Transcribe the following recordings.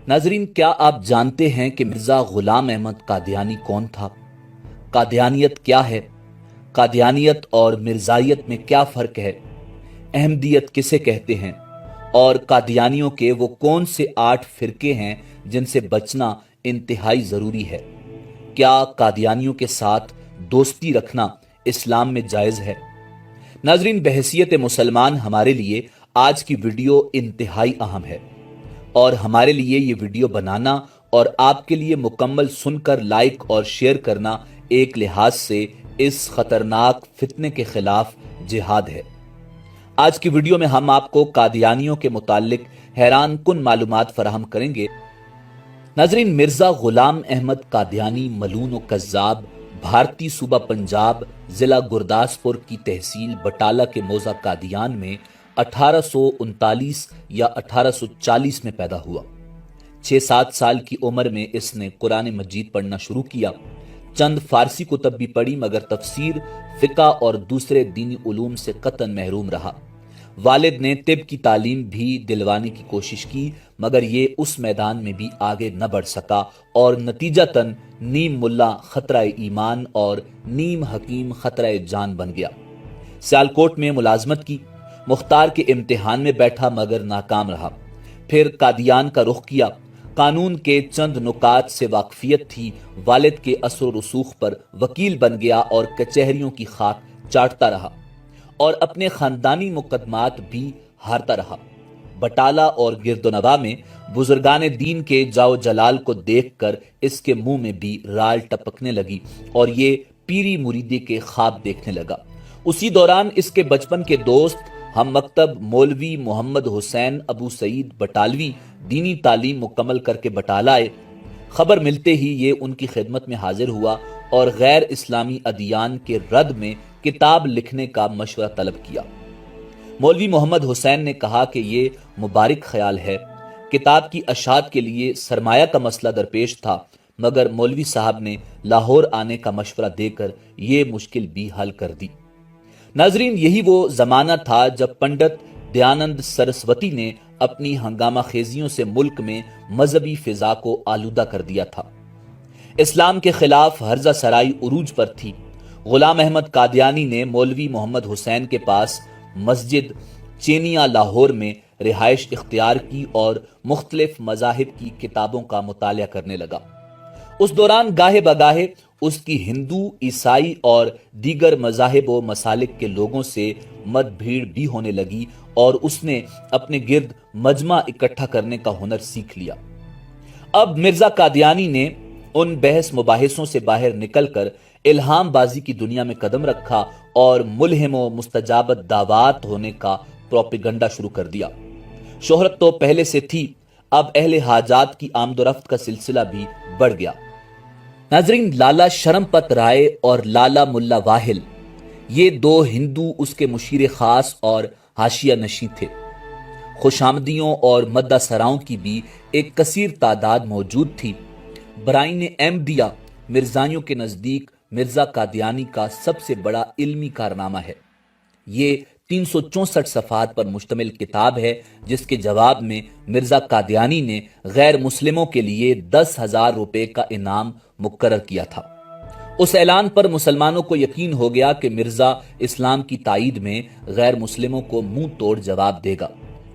नाजरीन, क्या आप जानते हैं कि मिर्जा गुलाम अहमद कादियानी कौन था? कादियानियत क्या है? कादियानियत और मिर्जाइयत में क्या फर्क है? अहमदियत किसे कहते हैं? और कादियानियों के वो कौन से 8 फिरके हैं जिनसे बचना इंतहाई जरूरी है? क्या कादियानियों के साथ दोस्ती रखना इस्लाम में जायज है? नाजरीन, बहसियत मुसलमान हमारे लिए आज की वीडियो इंतहाई अहम है और हमारे लिए ये वीडियो बनाना और आपके लिए मुकम्मल सुनकर लाइक और शेयर करना एक लिहाज से इस खतरनाक फितने के खिलाफ जिहाद है। आज की वीडियो में हम आपको कादियानियों के मुतालिक हैरान कुन मालूमात फराहम करेंगे। नाजरीन, मिर्जा गुलाम अहमद कादियानी मलून व कज्जाब भारतीय सूबा पंजाब, जिला गुरदासपुर की तहसील बटाला के मौजा कादियान में 1839 या 1840 में पैदा हुआ। 6-7 साल की उम्र में इसने कुरान मजीद पढ़ना शुरू किया। चंद फारसी कुतब भी पढ़ी, मगर तफसीर, फिका और दूसरे दीनी उलूम से कतन महरूम रहा। वालिद ने तिब की तालीम भी दिलवाने की कोशिश की, मगर ये उस मैदान में भी आगे न बढ़ सका और नतीजतन नीम मुल्ला खतरा ईमान और नीम हकीम खतरा जान बन गया। सियालकोट में मुलाजमत की, मुख्तार के इम्तिहान में बैठा मगर नाकाम रहा। फिर कादियान का रुख किया। कानून के चंद नुकात से वाकफियत थी। वालिद के असर रसूख पर वकील बन गया और कचहरियों की खाक चाटता रहा और अपने खानदानी मुकदमात भी हारता रहा। बटाला और गिरदोनवा में बुजुर्गान दीन के जाओ जलाल को देखकर इसके मुंह में भी राल टपकने लगी और ये पीरी मुरीदी के ख्वाब देखने लगा। उसी दौरान इसके बचपन के दोस्त हम मकतब मौलवी मोहम्मद हुसैन अबू सईद बटालवी दीनी तालीम मुकम्मल करके बटाला आए। खबर मिलते ही ये उनकी खिदमत में हाजिर हुआ और गैर इस्लामी अदियान के रद में किताब लिखने का मशवरा तलब किया। मौलवी मोहम्मद हुसैन ने कहा कि ये मुबारक ख्याल है। किताब की अशात के लिए सरमाया का मसला दरपेश था, मगर मौलवी साहब ने लाहौर आने का मशवरा देकर ये मुश्किल भी हल कर दी। नाजरीन, यही वो जमाना था जब पंडित दयानंद सरस्वती ने अपनी हंगामा खेजियों से मुल्क में मजहबी फिजा को आलूदा कर दिया था। इस्लाम के खिलाफ हर्जा सराई उरूज पर थी। गुलाम अहमद कादियानी ने मौलवी मोहम्मद हुसैन के पास मस्जिद चेनिया लाहौर में रिहाइश इख्तियार की और मुख्तलिफ मजाहिब की किताबों का मुतालिया करने लगा। उस दौरान गाहे बगाहे उसकी हिंदू, ईसाई और दीगर मजाहिब व मसालिक के लोगों से मतभेड़ भी होने लगी और उसने अपने गिर्द मजमा इकट्ठा करने का हुनर सीख लिया। अब मिर्जा कादियानी ने उन बहस मुबाहिसों से बाहर निकलकर इल्हाम बाजी की दुनिया में कदम रखा और मुल्हिम व मुस्तजाबत दावात होने का प्रोपेगंडा शुरू कर दिया। शोहरत तो पहले से थी, अब अहले हाजात की आमदोरफ्त का सिलसिला भी बढ़ गया। नाजरीन, लाला शरमपत राय और लाला मुल्ला वाहिल, ये 2 हिंदू उसके मुशीर खास और हाशिया नशी थे। खुशामदियों और मद्दा सराओं की भी एक कसीर तादाद मौजूद थी। ब्राइन अहमदिया मिर्जाइयों के नजदीक मिर्जा कादियानी का सबसे बड़ा इल्मी कारनामा है। ये 364 सफ़ात पर मुश्तमिल किताब है, जिसके जवाब में मिर्जा कादियानी ने गैर मुस्लिमों के लिए 10,000 रुपए का इनाम मुकर्रर किया था। उस ऐलान पर मुसलमानों को यकीन हो गया कि मिर्जा इस्लाम की ताईद में गैर मुस्लिमों को मुंह तोड़ जवाब देगा।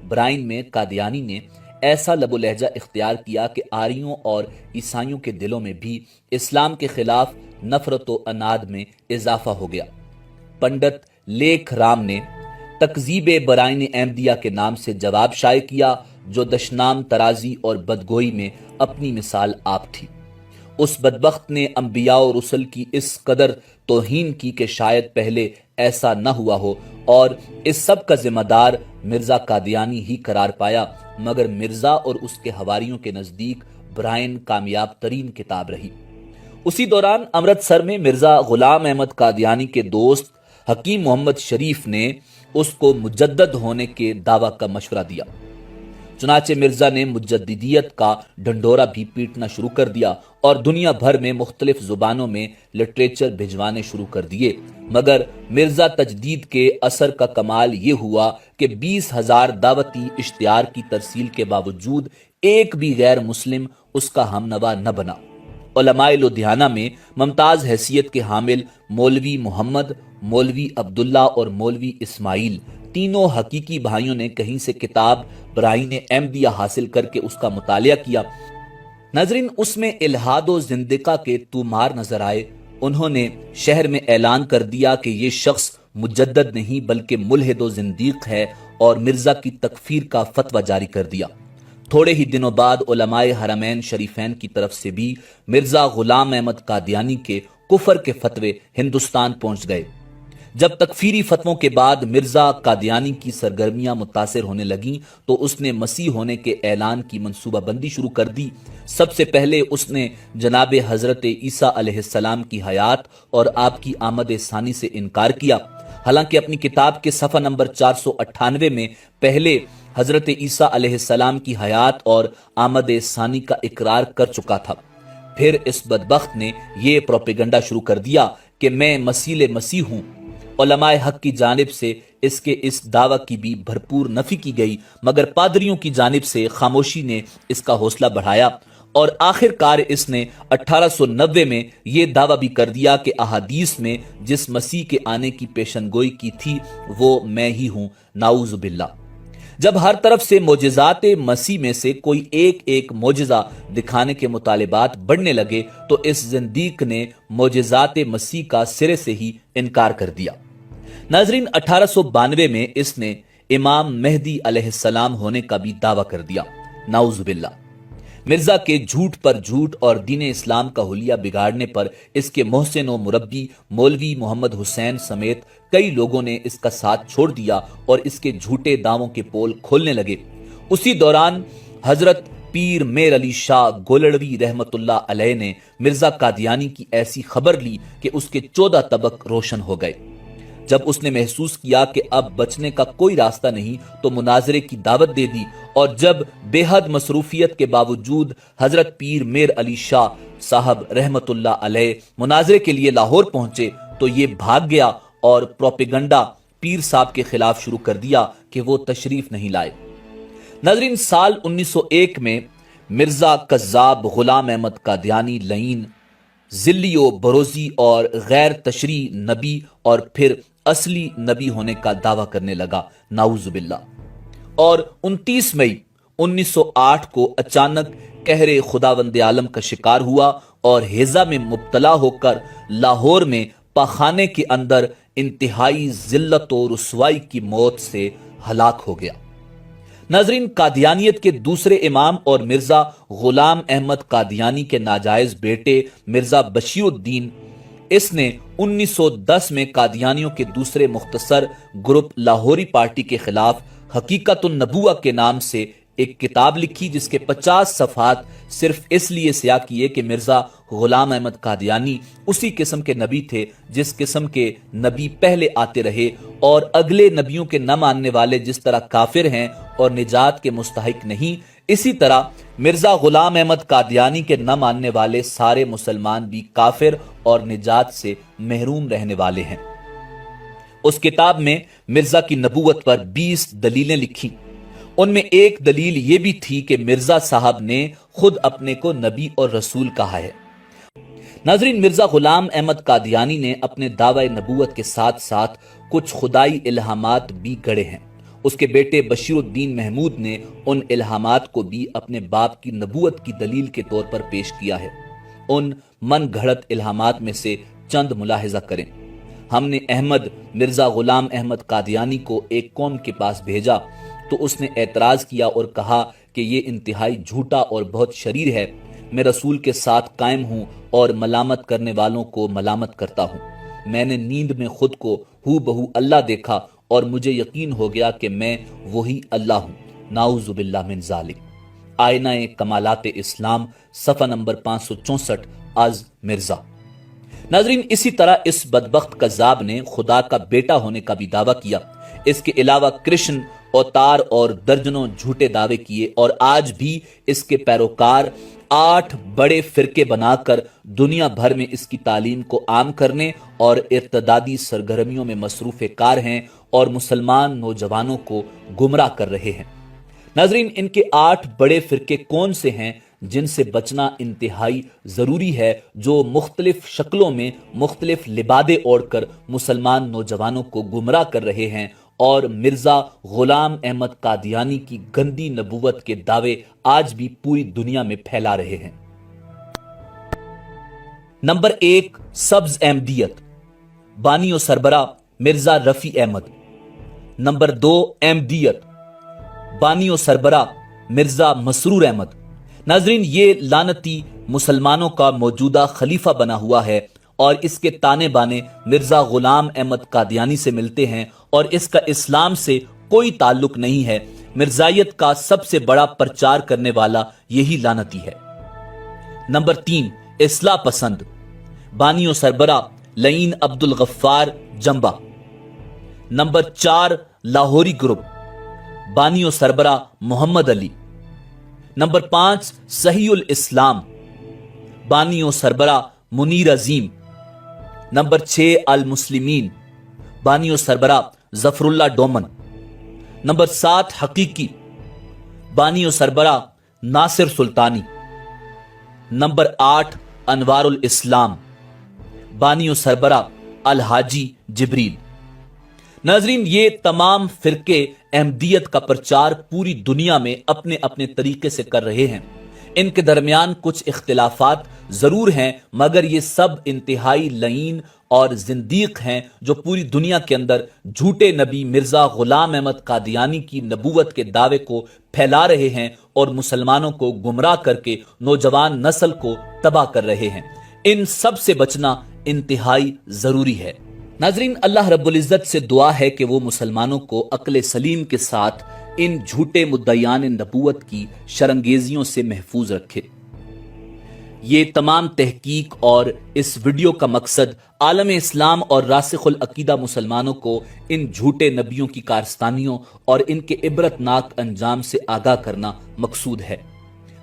ब्राइन में कादियानी ने ऐसा लबो लहजा इख्तियार किया कि आरियों और ईसाइयों के दिलों में भी इस्लाम के खिलाफ नफरत व अनाद में इजाफा हो गया। पंडित लेख राम ने तकजीब बराइन अहमदिया के नाम से जवाब शाये किया, जो दशनाम तराजी और बदगोई में अपनी मिसाल आप थी। उस बदबख्त ने अंबिया और रुसल की इस कदर तौहीन की कि शायद पहले ऐसा न हुआ हो और इस सब का जिम्मेदार मिर्जा कादियानी ही करार पाया, मगर मिर्जा और उसके हवारियों के नजदीक ब्राइन कामयाब तरीन किताब रही। उसी दौरान अमृतसर में मिर्जा गुलाम अहमद कादियानी के दोस्त हकीम मोहम्मद शरीफ ने उसको मुजद्दद होने के दावा का मशवरा दिया। चुनाचे मिर्जा ने मुजद्दिदियत का ढंढोरा भी पीटना शुरू कर दिया और दुनिया भर में मुख्तलिफ जुबानों में लिटरेचर भिजवाने शुरू कर दिए। मगर मिर्जा तजदीद के असर का कमाल ये हुआ कि 20,000 दावती इश्तिहार की तरसील के बावजूद ایک بھی غیر مسلم اس کا ہمنوا نہ بنا۔ علماء لدھیانہ میں ممتاز حیثیت کے حامل مولوی محمد، مولوی عبداللہ اور مولوی اسماعیل، تینوں حقیقی بھائیوں نے کہیں سے کتاب برائین احمدیہ حاصل کر کے اس کا مطالعہ کیا۔ ناظرین، اس میں الہاد و زندقہ کے طومار نظر آئے۔ انہوں نے شہر میں اعلان کر دیا کہ یہ شخص مجدد نہیں بلکہ ملحد و زندیق ہے، اور مرزا کی تکفیر کا فتویٰ جاری کر دیا۔ تھوڑے ہی دنوں بعد علماء حرمین شریفین کی طرف سے بھی مرزا غلام احمد قادیانی کے کفر کے فتوے ہندوستان پہنچ گئے۔ جب تکفیری فتووں کے بعد مرزا قادیانی کی سرگرمیاں متاثر ہونے لگیں تو اس نے مسیح ہونے کے اعلان کی منصوبہ بندی شروع کر دی۔ سب سے پہلے اس نے جناب حضرت عیسیٰ علیہ السلام کی حیات اور آپ کی آمد ثانی سے انکار کیا۔ حالانکہ اپنی کتاب کے صفحہ نمبر 498 میں پہلے حضرت عیسیٰ علیہ السلام کی حیات اور آمد ثانی کا اقرار کر چکا تھا، پھر اس بدبخت نے یہ پروپیگنڈا شروع کر دیا کہ میں مسیح ہوں۔ علماء حق کی جانب سے اس کے اس دعویٰ کی بھی بھرپور نفی کی گئی، مگر پادریوں کی جانب سے خاموشی نے اس کا حوصلہ بڑھایا، اور آخر کار اس نے 1890 میں یہ دعویٰ بھی کر دیا کہ احادیث میں جس مسیح کے آنے کی پیشن گوئی کی تھی وہ میں ہی ہوں، نعوذ باللہ۔ جب ہر طرف سے معجزات مسیح میں سے کوئی ایک معجزہ دکھانے کے مطالبات بڑھنے لگے تو اس زندیق نے معجزات مسیح کا سرے سے ہی انکار کر دیا۔ ناظرین، 1892 میں اس نے امام مہدی علیہ السلام ہونے کا بھی دعویٰ کر دیا، نعوذ باللہ۔ مرزا کے جھوٹ پر جھوٹ اور دین اسلام کا حلیہ بگاڑنے پر اس کے محسن و مربی مولوی محمد حسین سمیت کئی لوگوں نے اس کا ساتھ چھوڑ دیا اور اس کے جھوٹے دعووں کے پول کھولنے لگے۔ اسی دوران حضرت پیر میر علی شاہ گولڑوی رحمت اللہ علیہ نے مرزا قادیانی کی ایسی خبر لی کہ اس کے 14 طبق روشن ہو گئے۔ جب اس نے محسوس کیا کہ اب بچنے کا کوئی راستہ نہیں تو مناظرے کی دعوت دے دی، اور جب بے حد مصروفیت کے باوجود حضرت پیر میر علی شاہ صاحب رحمت اللہ علیہ مناظرے کے لیے لاہور پہنچے تو یہ بھاگ گیا اور پروپیگنڈا پیر صاحب کے خلاف شروع کر دیا کہ وہ تشریف نہیں لائے۔ ناظرین، سال 1901 میں مرزا کذاب غلام احمد قادیانی لعین، ذلی و بروزی اور غیر تشریع نبی اور پھر اصلی نبی ہونے کا دعویٰ کرنے لگا، نعوذ باللہ۔ اور 29 مئی 1908 کو اچانک قہر خداوند عالم کا شکار ہوا اور ہیضہ میں مبتلا ہو کر لاہور میں پاخانے کے اندر انتہائی ذلت و رسوائی کی موت سے ہلاک ہو گیا۔ ناظرین، قادیانیت کے دوسرے امام اور مرزا غلام احمد قادیانی کے ناجائز بیٹے مرزا بشیر الدین، اس نے 1910 میں قادیانیوں کے دوسرے مختصر گروپ لاہوری پارٹی کے خلاف حقیقت النبوہ کے نام سے ایک کتاب لکھی، جس کے 50 صفحات صرف اس لیے سیاہ کیے کہ مرزا غلام احمد قادیانی اسی قسم کے نبی تھے جس قسم کے نبی پہلے آتے رہے، اور اگلے نبیوں کے نہ ماننے والے جس طرح کافر ہیں اور نجات کے مستحق نہیں، اسی طرح مرزا غلام احمد قادیانی کے نہ ماننے والے سارے مسلمان بھی کافر اور نجات سے محروم رہنے والے ہیں۔ اس کتاب میں مرزا کی نبوت پر 20 دلیلیں لکھی۔ ان میں ایک دلیل یہ بھی تھی کہ مرزا صاحب نے خود اپنے کو نبی اور رسول کہا ہے۔ ناظرین، مرزا غلام احمد قادیانی نے اپنے دعوی نبوت کے ساتھ ساتھ کچھ خدائی الہامات بھی گڑھے ہیں۔ اس کے بیٹے بشیر الدین محمود نے ان الہامات کو بھی اپنے باپ کی نبوت کی دلیل کے طور پر پیش کیا ہے۔ ان من گھڑت الہامات میں سے چند ملاحظہ کریں۔ ہم نے احمد مرزا غلام احمد قادیانی کو ایک قوم کے پاس بھیجا تو اس نے اعتراض کیا اور کہا کہ یہ انتہائی جھوٹا اور بہت شریر ہے۔ میں رسول کے ساتھ قائم ہوں اور ملامت کرنے والوں کو ملامت کرتا ہوں۔ میں نے نیند میں خود کو ہو بہو اللہ دیکھا اور مجھے یقین ہو گیا کہ میں وہی اللہ ہوں، نعوذ باللہ من ذالک۔ آئینہ کمالات اسلام، صفحہ نمبر 564 از مرزا۔ ناظرین، اسی طرح اس بدبخت کذاب نے خدا کا بیٹا ہونے کا بھی دعویٰ کیا۔ اس کے علاوہ کرشن، اوتار اور درجنوں جھوٹے دعوے کیے، اور آج بھی اس کے پیروکار 8 بڑے فرقے بنا کر دنیا بھر میں اس کی تعلیم کو عام کرنے اور ارتدادی سرگرمیوں میں مصروف کار ہیں اور مسلمان نوجوانوں کو گمراہ کر رہے ہیں۔ नाजरीन, इनके 8 बड़े फिरके कौन से हैं जिनसे बचना इंतहाई जरूरी है, जो मुख्तलिफ शक्लों में मुख्तलिफ लिबादे ओढ़कर मुसलमान नौजवानों को गुमराह कर रहे हैं और मिर्जा गुलाम अहमद कादियानी की गंदी नबूवत के दावे आज भी पूरी दुनिया में फैला रहे हैं। नंबर 1, सब्ज अहमदियत, बानी और सरबरा मिर्जा रफी अहमद। नंबर 2, अहमदियत, बानी और सरबरा मिर्जा मसरूर अहमद। नाजरीन, ये लानती मुसलमानों का मौजूदा खलीफा बना हुआ है और इसके ताने बाने मिर्जा गुलाम अहमद कादियानी से मिलते हैं और इसका इस्लाम से कोई ताल्लुक नहीं है। मिर्जायत का सबसे बड़ा प्रचार करने वाला यही लानती है। नंबर 3, इस्लाह पसंद, बानी और सरबरा लईन अब्दुल गफ्फार जंबा। नंबर 4, लाहौरी ग्रुप, बानी और सरबरा मोहम्मद अली। नंबर 5, सहीउल इस्लाम, बानी और सरबरा मुनीर अजीम। नंबर 6, अल मुस्लिमीन, बानी और सरबरा जफरुल्ला डोमन। नंबर 7, हकीकी, बानी और सरबरा नासिर सुल्तानी। नंबर 8, अनवारुल इस्लाम, बानी और सरबरा अल हाजी जिब्रील। नाजरीन, ये तमाम फिरके अहमदियत का प्रचार पूरी दुनिया में अपने अपने तरीके से कर रहे हैं। इनके दरमियान कुछ इख्तिलाफात जरूर हैं, मगर ये सब इंतहाई लईन और जिंदीक हैं जो पूरी दुनिया के अंदर झूठे नबी मिर्जा गुलाम अहमद कादियानी की नबूवत के दावे को फैला रहे हैं और मुसलमानों को गुमराह करके नौजवान नस्ल को तबाह कर रहे हैं। इन सब से बचना इंतहाई जरूरी है। नाजरीन, अल्लाह रब्बुल इज्जत से दुआ है कि वो मुसलमानों को अक्ल सलीम के साथ इन झूठे मुद्दयान नबूवत की शरंगेजियों से महफूज रखे। ये तमाम तहकीक और इस वीडियो का मकसद आलम इस्लाम और रासिखुल अकीदा मुसलमानों को इन झूठे नबियों की कारस्तानियों और इनके इबरतनाक अंजाम से आगाह करना मकसूद है।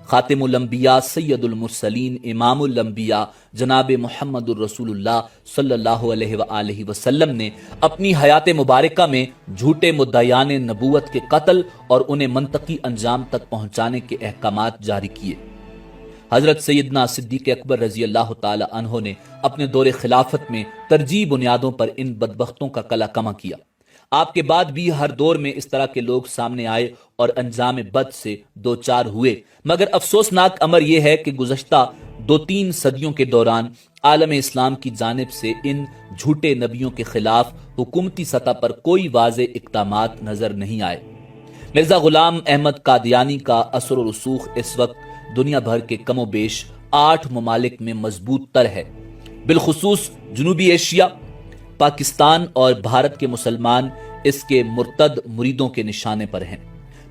खातिमुल अंबिया सैयदुल मुरसलीन इमामुल अंबिया जनाब मुहम्मदुर रसूलुल्लाह सल्लल्लाहु अलैहि वसल्लम ने अपनी हयात मुबारका में झूठे मुद्दयान नबूवत के कत्ल और उन्हें मंतकी अंजाम तक पहुंचाने के अहकामात जारी किए। हजरत सैयदना सिद्दीक अकबर रजी अल्लाह ताला अन्हो ने अपने दौरे खिलाफत में तरजीह बुनियादों पर इन बदबख्तों का कला कमा किया। आपके बाद भी हर दौर में इस तरह के लोग सामने आए और अंजाम बद से दो चार हुए, मगर अफसोसनाक अमर यह है कि गुज़श्ता 2-3 सदियों के दौरान आलम इस्लाम की जानिब से इन झूठे नबियों के खिलाफ हुकूमती सतह पर कोई वाज़े इक़दामात नजर नहीं आए। मिर्जा गुलाम अहमद कादियानी का असर और रसूख इस वक्त दुनिया भर के कमो बेश 8 ममालिक में मजबूत तर है। बिलखुसूस जनूबी एशिया, पाकिस्तान और भारत के मुसलमान इसके मुर्तद मुरीदों के निशाने पर हैं।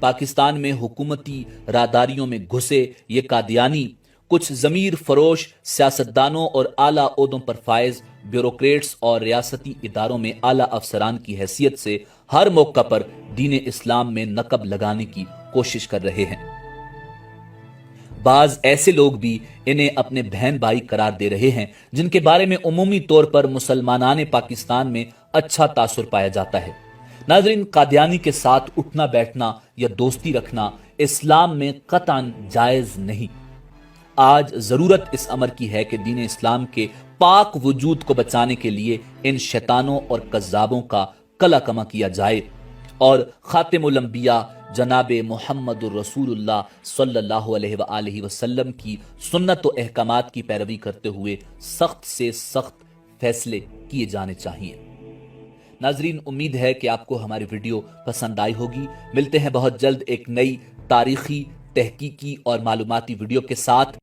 पाकिस्तान में हुकूमती रादारियों में घुसे ये कादियानी कुछ ज़मीर फरोश सियासतदानों और आला ओहदों पर फायज ब्यूरोक्रेट्स और रियासती इदारों में आला अफसरान की हैसियत से हर मौका पर दीन इस्लाम में नकब लगाने की कोशिश कर रहे हैं। बाज ऐसे लोग भी इन्हें अपने बहन भाई करार दे रहे हैं जिनके बारे में उमूमी तौर पर मुसलमानाने पाकिस्तान में अच्छा तासुर पाया जाता है। नाजरीन, कादियानी के साथ उठना बैठना या दोस्ती रखना इस्लाम में कतन जायज नहीं। आज जरूरत इस अमर की है कि दीन इस्लाम के पाक वजूद को बचाने के लिए इन शैतानों और कज़्ज़ाबों का कला कमा किया जाए और खातिमुल अंबिया जनाब मुहम्मदुर रसूलुल्लाह सल्लल्लाहु अलैहि वसल्लम की सुन्नत व अहकामात की पैरवी करते हुए सख्त से सख्त फैसले किए जाने चाहिए। नाजरीन, उम्मीद है कि आपको हमारी वीडियो पसंद आई होगी। मिलते हैं बहुत जल्द एक नई तारीखी, तहकीकी और मालूमाती वीडियो के साथ।